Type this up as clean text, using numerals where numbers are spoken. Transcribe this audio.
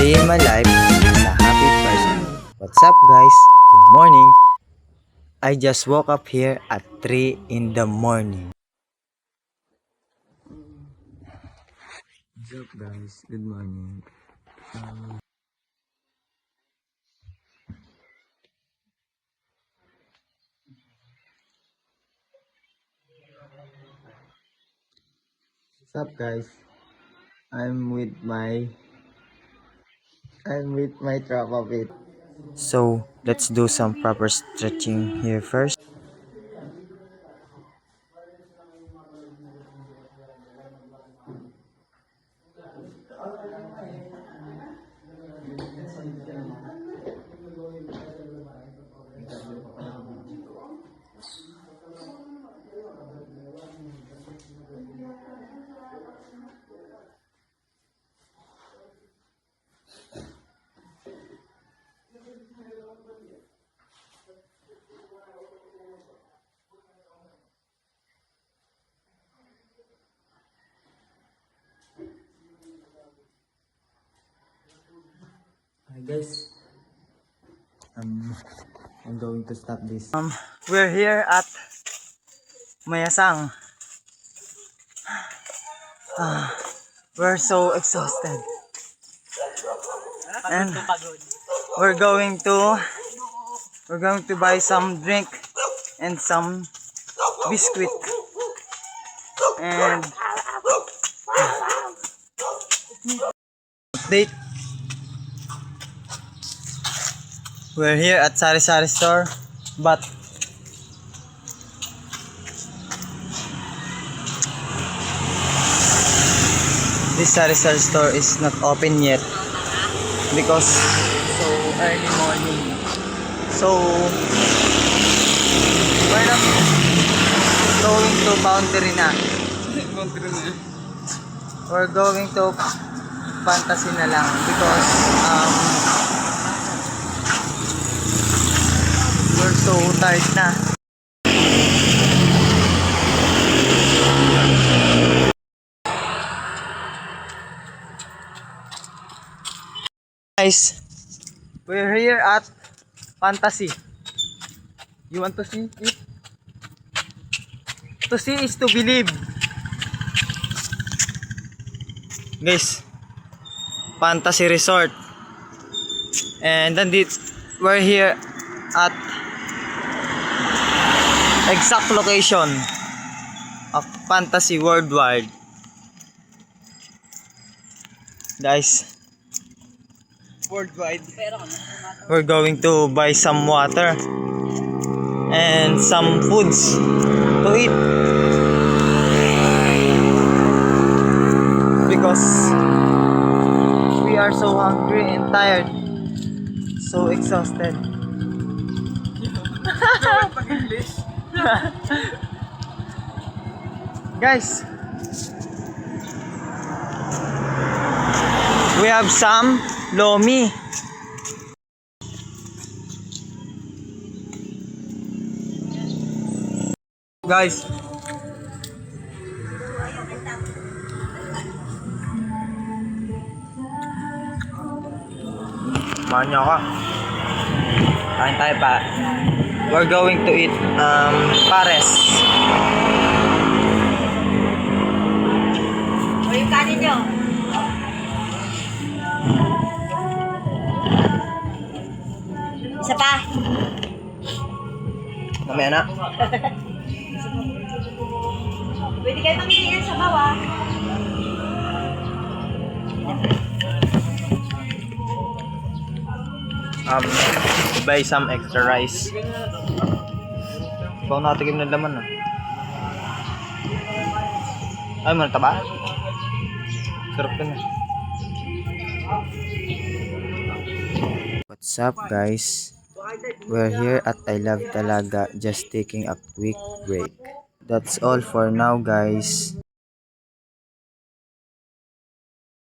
day in my life as a happy person. What's up guys? Good morning. I just woke up here at 3 in the morning. What's up guys? Good morning. What's up guys? I'm with my tropa pit. So let's do some proper stretching here first. Hi guys. I'm going to stop this. We're here at Mayasang. We're so exhausted. And we're going to buy some drink and some biscuit. And update. We're here at Sari Sari store, but this Sari Sari store is not open yet because so early morning. So we're not going to boundary na. We're going to fantasy na lang because we're so tired na. Guys, we're here at Fantasy. You want to see it? To see is to believe. Guys, Fantasy Resort. And then we're here at exact location of Fantasy Worldwide. Guys, worldwide. We're going to buy some water and some foods to eat because we are so hungry and tired, so exhausted. Guys, we have some lomi. Guys, manyo ka. Kain tayo pa. We're going to eat pares. O yung kanin nyo. Isa pa. Mamaya na. Pwede kayo mamili sa bawah. Buy some extra rice. Ikaw natikim na laman ah. Ay, mataba? Sarap ka na. What's up guys? We're here at I Love Talaga, just taking a quick break. That's all for now guys.